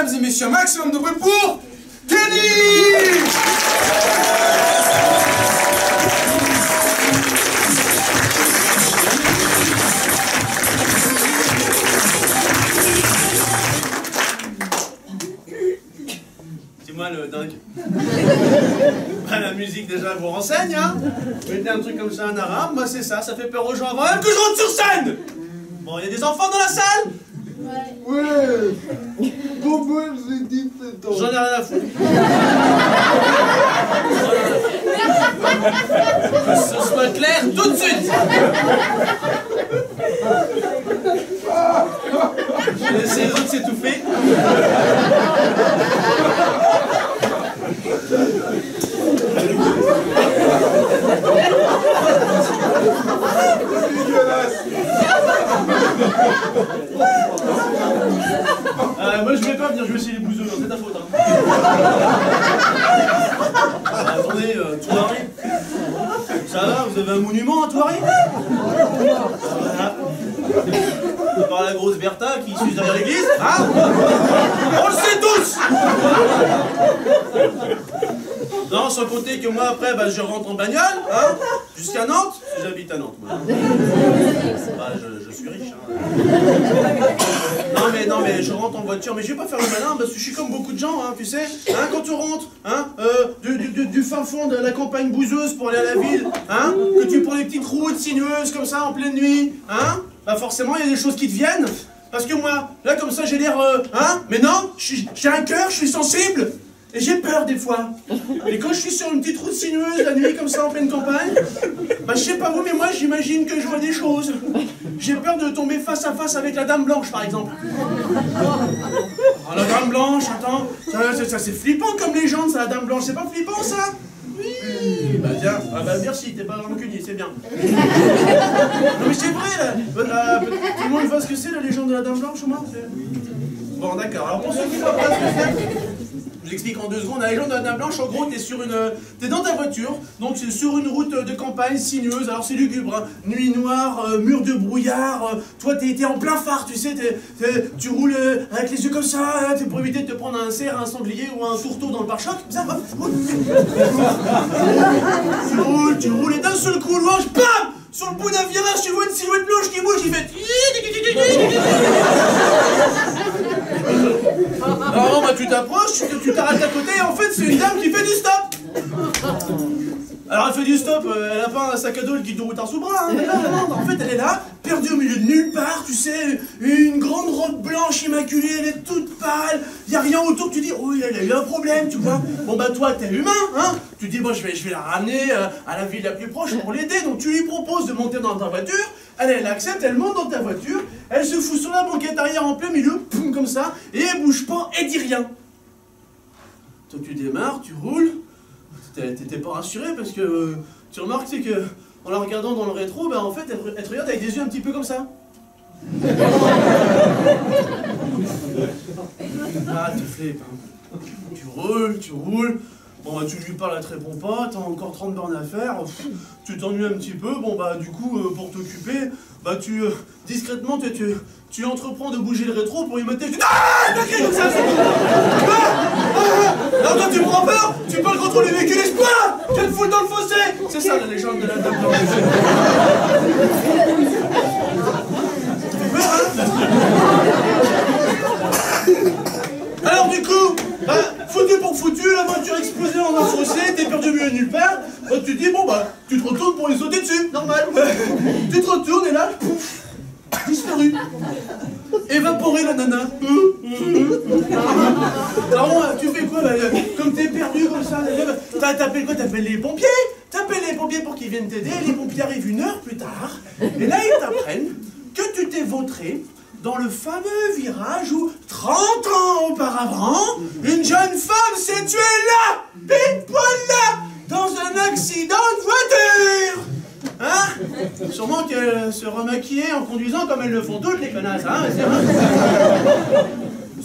mesdames et messieurs, maximum de bruit pour Kenny! Dis-moi le dingue. Bah, la musique déjà vous renseigne, hein. Mettez un truc comme ça en arabe, moi c'est ça, ça fait peur aux gens avant même que je rentre sur scène. Bon, il y a des enfants dans la salle? Ouais. Bon, moi j'ai 17 ans. J'en ai rien à foutre. Que ce soit clair tout de suite. Je vais laisser les autres s'étouffer. Moi je vais pas venir, je vais essayer les bouseux, c'est ta faute. Hein. Attendez, Touareg. Ça va, vous avez un monument à Touareg? Voilà. Par la grosse Bertha qui suit derrière l'église, hein? On le sait tous! Non, sans compter que moi après, bah, je rentre en bagnole, hein? Jusqu'à Nantes, j'habite à Nantes, moi. Bah, je suis riche, hein. Non mais je rentre en voiture, mais je vais pas faire le malin parce que je suis comme beaucoup de gens, hein, tu sais, hein, quand tu rentres, hein, du fin fond de la campagne bouseuse pour aller à la ville, hein, que tu prends les petites routes sinueuses comme ça en pleine nuit, hein, bah forcément il y a des choses qui te viennent, parce que moi, là comme ça j'ai l'air, hein, mais non, j'ai un cœur, je suis sensible. Et j'ai peur des fois. Et quand je suis sur une petite route sinueuse la nuit comme ça en pleine campagne, bah je sais pas vous mais moi j'imagine que je vois des choses. J'ai peur de tomber face à face avec la Dame Blanche par exemple. Oh, la Dame Blanche, attends, ça c'est flippant comme légende ça, la Dame Blanche, c'est pas flippant ça? Oui, bah tiens, ah bah merci, t'es pas rancunier, c'est bien. Non mais c'est vrai là, tout le monde voit ce que c'est la légende de la Dame Blanche au moins? Bon d'accord, alors pour ceux qui ne savent pas ce que c'est, je l'explique en 2 secondes. La légende de la Dame Blanche, en gros, t'es dans ta voiture, donc c'est sur une route de campagne sinueuse, alors c'est lugubre, hein. Nuit noire, mur de brouillard, toi t'es en plein phare, tu sais, tu roules avec les yeux comme ça, t'es pour éviter de te prendre un cerf, un sanglier ou un tourteau dans le pare-choc, comme ça, hop, tu roules, et d'un seul coup, l'ouange, bam! Sur le bout d'un virage, tu vois une silhouette blanche qui bouge, il fait... Alors bah tu t'approches, tu t'arrêtes à côté et en fait c'est une dame qui fait du stop. Alors elle fait du stop, elle a pas un sac à dos, le guide de route en sous-bras, hein. Non, en fait elle est là, perdue au milieu de nulle part, tu sais, une grande robe blanche immaculée, elle est toute pâle, y a rien autour, tu dis, oh elle a eu un problème, tu vois. Bon bah toi t'es humain, hein, tu dis, bon je vais la ramener à la ville la plus proche pour l'aider, donc tu lui proposes de monter dans ta voiture, elle accepte, elle monte dans ta voiture, elle se fout sur la banquette arrière en plein milieu, poum, comme ça, et elle bouge pas, elle dit rien. Toi tu démarres, tu roules, t'étais pas rassuré parce que tu remarques c'est que en la regardant dans le rétro, bah en fait elle te regarde avec des yeux un petit peu comme ça. Ah tu flippes, hein. Tu roules. Bon bah tu lui parles à très bon pas, t'as encore 30 bornes à faire, tu t'ennuies un petit peu, bon bah du coup pour t'occuper, bah discrètement tu entreprends de bouger le rétro pour y mettre des... Ah t'as crié comme ça. Non toi tu me prends peur, tu parles contre le véhicule espoir, tu te fous dans le fossé. C'est ça la légende de la Dame Blanche. Ça fait peur, hein. Alors du coup, bah, foutu pour foutu, la voiture explosée en un fossé, t'es perdu au milieu de nulle part, bah, tu te dis, bon bah, tu te retournes pour les sauter dessus, normal. Tu te retournes et là, pouf, disparu. Évaporé la nana. Alors tu fais quoi, bah, comme t'es perdu comme ça, t'appelles quoi? T'appelles les pompiers. T'appelles les pompiers pour qu'ils viennent t'aider, les pompiers arrivent 1 heure plus tard, et là ils t'apprennent que tu t'es vautré dans le fameux virage où, 30 ans auparavant, une jeune femme s'est tuée là, pile poil là, dans un accident de voiture. Hein? Sûrement qu'elle se remaquillait en conduisant comme elles le font toutes les connasses, hein?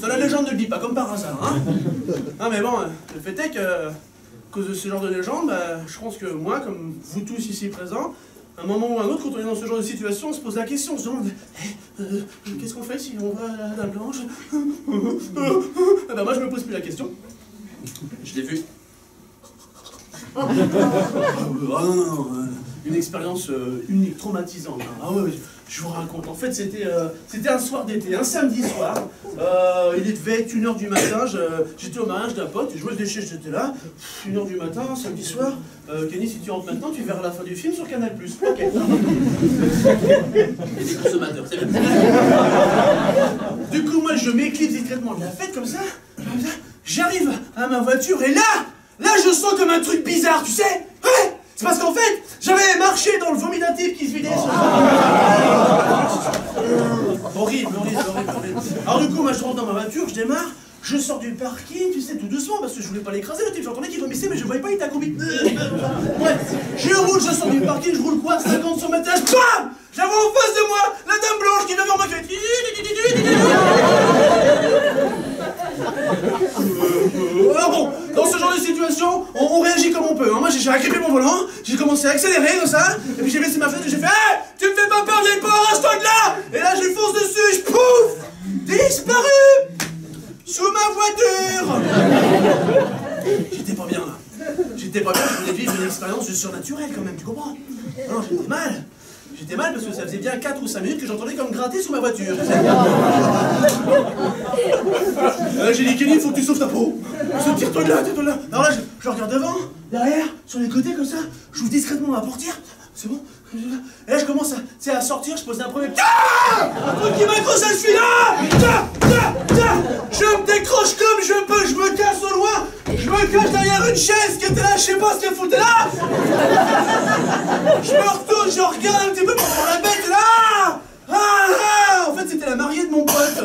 Ça, la légende ne le dit pas, comme par hasard, hein? Non mais bon, le fait est que, à cause de ce genre de légende, bah, je pense que moi, comme vous tous ici présents, à un moment ou à un autre, quand on est dans ce genre de situation, on se pose la question, on se demande, qu'est-ce qu'on fait si on va à la Dame Blanche? Ah bah moi je me pose plus la question. Je l'ai vu. Ah non, une expérience unique, traumatisante. Hein. Ah ouais, je vous raconte. En fait, c'était un soir d'été, un samedi soir. Il devait être 1h du matin. J'étais au mariage d'un pote, je jouais le déchet, j'étais là. 1h du matin, samedi soir. Kenny, si tu rentres maintenant, tu verras la fin du film sur Canal+. Ok. Et des consommateurs, c'est bien. Du coup, moi, je m'éclipse discrètement de la fête, comme ça. J'arrive à ma voiture, et là, je sens comme un truc bizarre, tu sais. Ouais. C'est parce qu'en fait, j'avais marché dans le vomidatif qui se vidait sur horrible. Alors du coup, moi je rentre dans ma voiture, je démarre, je sors du parking, tu sais, tout doucement, parce que je voulais pas l'écraser, le type, j'entendais qu'il vomissait, mais je voyais pas, il était accroupi. Bref, je roule, je sors du parking, je roule quoi, 50 sur ma tête, bam! J'avais en face de moi la dame blanche qui vient vers moi, qui fait... Alors bon, dans ce genre de situation, on réagit comme on peut. Hein. Moi j'ai agrippé mon volant, j'ai commencé à accélérer comme ça, et puis j'ai baissé ma fenêtre et j'ai fait hey, tu me fais pas peur, viens pas, arrache-toi de là. Et là je lui fonce dessus et je pouf, disparu sous ma voiture. J'étais pas bien là. J'étais pas bien, je voulais vivre une expérience surnaturelle quand même, tu comprends? Non, j'étais mal. J'étais mal parce que ça faisait bien 4 ou 5 minutes que j'entendais comme gratter sous ma voiture. J'ai dit, Kenny, il faut que tu sauves ta peau. Tire-toi de là, tire-toi de là. Alors là, je regarde devant, derrière, sur les côtés comme ça. J'ouvre discrètement ma portière. C'est bon. Et là, je commence à sortir, je pose un premier... Un truc qui m'accroche à celui-là. Je me décroche comme je peux, je me casse au loin. Je me cache derrière une chaise qui était là, je sais pas ce qu'elle foutait là. Je me retourne, je regarde un petit peu pour voir la bête là. En fait, c'était la mariée de mon pote.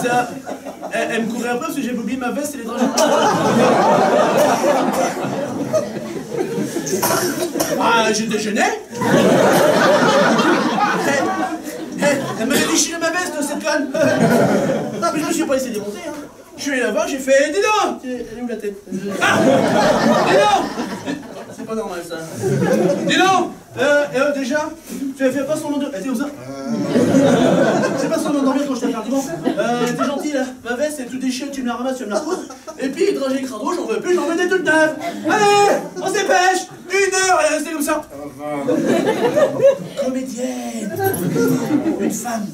Ça, elle me courait un peu parce que j'ai oublié ma veste et les draps. Ah, j'ai déjeuné. Elle m'avait déchiré ma veste, cette conne. Non, mais je me suis pas laissé démonter. Hein. Je suis allé là-bas, j'ai fait dis donc. Elle est où la tête? Ah, dis donc. C'est pas normal ça. Dis donc. Déjà, fais pas son nom de... T'es où ça? C'est pas son nom d'endormir quand je t'appelle. Bon, t'es gentil là. Ma veste est tout déchirée, tu me la ramasses, tu me la reposes. Et puis, dragé crado, j'en veux plus, j'en veux des toutes neuves. Allez, on se dépêche. 1 heure, elle est restée comme ça. Comédienne. Une femme.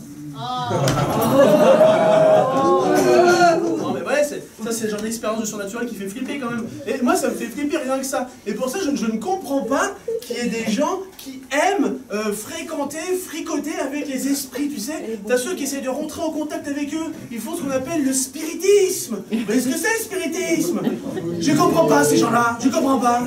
Non mais ouais, ça c'est le genre d'expérience de surnaturel qui fait flipper quand même. Et moi ça me fait flipper rien que ça. Et pour ça je ne comprends pas qu'il y ait des gens qui aiment fréquenter, fricoter avec les esprits, tu sais. T'as ceux qui essayent de rentrer en contact avec eux. Ils font ce qu'on appelle le spiritisme. Vous voyez ce que c'est le spiritisme? Je comprends pas ces gens-là, je comprends pas.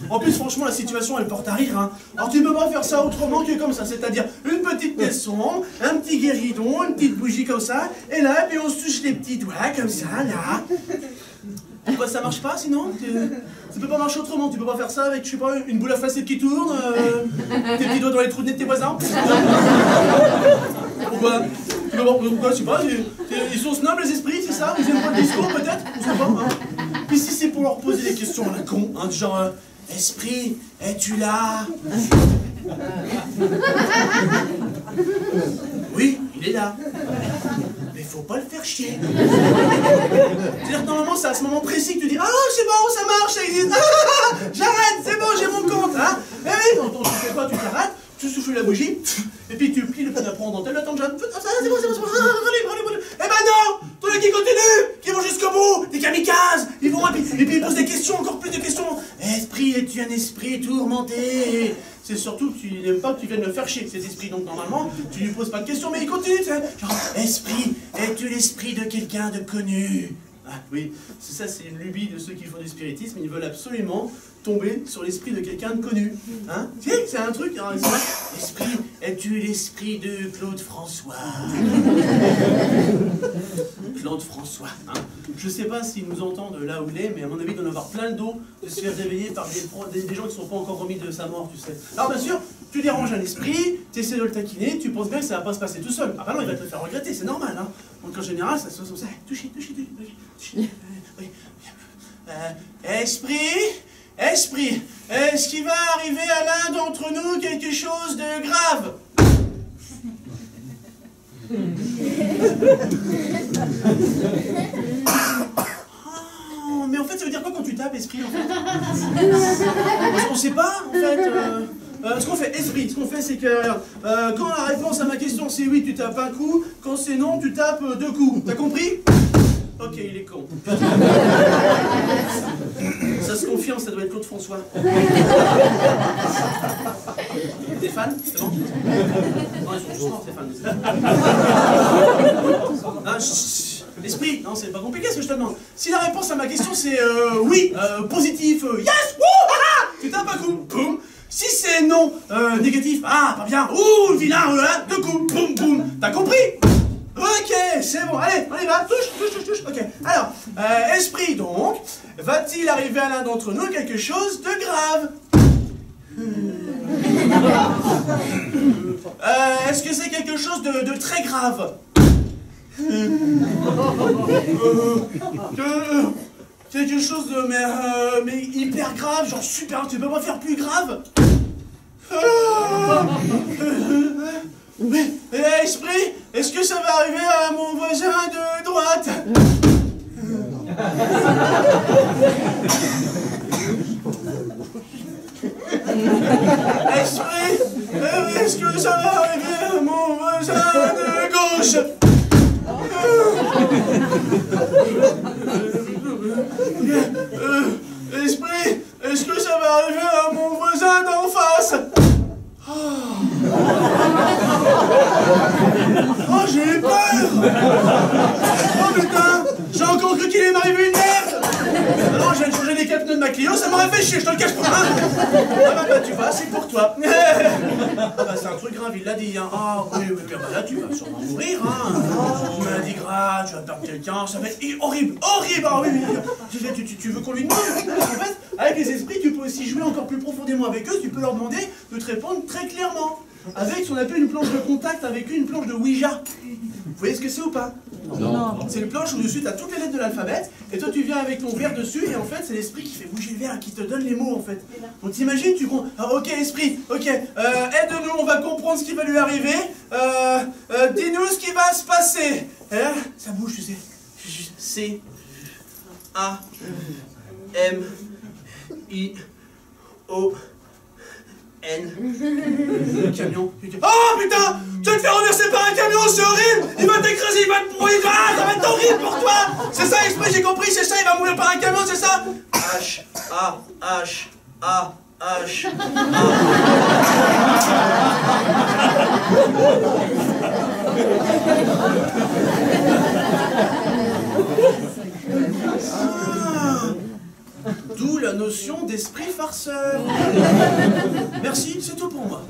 En plus franchement la situation elle porte à rire. Hein. Alors tu peux pas faire ça autrement que comme ça. C'est-à-dire une petite pièce sombre, un petit guéridon, une petite bougie comme ça. Et là, puis on se touche les petits doigts comme ça, là. Pourquoi ça marche pas sinon? Ça peut pas marcher autrement, tu peux pas faire ça avec, je sais pas, une boule à facettes qui tourne, tes petits doigts dans les trous de nez de tes voisins. Pourquoi? Pourquoi, je sais pas, ils sont snobs les esprits, c'est ça? Ils aiment pas le discours peut-être? Je sais pas, hein. Puis si c'est pour leur poser des questions à la con, hein, du genre, esprit, es-tu là? Oui, il est là. Mais faut pas le faire chier. C'est-à-dire que normalement c'est à ce moment précis que tu dis ah c'est bon, ça marche, ça existe. Ah, j'arrête, c'est bon, j'ai mon compte. Hein. Et oui, quand tu fais quoi, tu t'arrêtes, tu souffles la bougie, et puis tu plies le canapé en dentelle, attends, Jeanne. Ah, c'est bon, allez. Eh ben non, tous les qui continuent, qui vont jusqu'au bout, des kamikazes, ils vont et puis ils posent des questions, encore plus de questions. Esprit, es-tu un esprit tourmenté? C'est surtout que tu n'aimes pas que tu viennes le faire chier, cet esprit. Donc normalement, tu lui poses pas de questions, mais il continue, tu sais. Genre, esprit, es-tu l'esprit de quelqu'un de connu? Ah oui, ça c'est une lubie de ceux qui font du spiritisme, ils veulent absolument tomber sur l'esprit de quelqu'un de connu. Hein? C'est un truc, hein, esprit, es-tu l'esprit de Claude François? Claude François, hein? Je sais pas s'il nous entend de là où il est, mais à mon avis il doit en avoir plein le dos de se faire réveiller par des gens qui sont pas encore remis de sa mort, tu sais. Alors bien sûr, tu déranges un esprit, tu essaies de le taquiner, tu penses bien que ça va pas se passer tout seul. Ah bah non, il va te le faire regretter, c'est normal, hein. Donc en général, ça se passe comme ça. Touchez. Esprit, esprit, est-ce qu'il va arriver à l'un d'entre nous quelque chose de grave? Oh, mais en fait, ça veut dire quoi quand tu tapes esprit, en fait? On sait pas, en fait. Ce qu'on fait, esprit, ce qu'on fait, c'est que, regarde, quand la réponse à ma question c'est oui, tu tapes un coup, quand c'est non, tu tapes 2 coups. T'as compris? Ok, il est con. Ça se confirme, ça doit être Claude François. T'es fan? C'est bon? Non, ils sont tous morts, t'es fan. Non, l'esprit, non, c'est pas compliqué ce que je te demande. Si la réponse à ma question c'est oui, positif, yes, wouh, ah, tu tapes un coup, boum. Si c'est non, négatif, ah, pas bien, ouh, vilain, 2 coups, boum, boum. T'as compris? Ok, c'est bon, allez, on y va, touche, ok. Alors, esprit donc, va-t-il arriver à l'un d'entre nous quelque chose de grave? Est-ce que c'est quelque chose de très grave? Quelque chose de mais hyper grave, genre super, tu peux pas faire plus grave? Mais, esprit, est-ce que ça va arriver à mon voisin de droite? Esprit, est-ce que ça va arriver à mon voisin de gauche? Esprit, est-ce que ça va arriver à mon voisin d'en face? Oh, j'ai eu peur! Oh putain! J'ai encore cru qu'il allait m'arriver une merde! Alors, je viens de changer les quatre pneus de ma Clio, ça m'aurait fait chier, je te le cache pas! Hein. Ah bah tu vois, c'est pour toi! Ah bah c'est un truc grave, il l'a dit, hein! Ah oui, bah là tu vas sûrement mourir, hein! Maladie grave, tu vas perdre quelqu'un, ça va être horrible! Horrible! Ah oui, tu veux qu'on lui demande? En fait, avec les esprits, tu peux aussi jouer encore plus profondément avec eux, tu peux leur demander de te répondre très clairement. Avec ce qu'on appelle une planche de contact, avec une planche de Ouija. Vous voyez ce que c'est ou pas? Non. C'est une planche où dessus tu as toutes les lettres de l'alphabet, et toi tu viens avec ton verre dessus, et en fait c'est l'esprit qui fait bouger le verre, qui te donne les mots en fait. Donc t'imagines, tu prends, ok esprit, ok, aide-nous, on va comprendre ce qui va lui arriver, dis-nous ce qui va se passer. Ça bouge, tu sais. C, A, M, I, O, N. Camion. Oh putain! Tu vas te faire renverser par un camion, c'est horrible! Il va t'écraser, il va te brouiller, ah, ça va être horrible pour toi! C'est ça, esprit, j'ai compris, c'est ça, il va mourir par un camion, c'est ça? H, A, H, A, H, D'où la notion d'esprit farceur. Merci, c'est tout pour moi.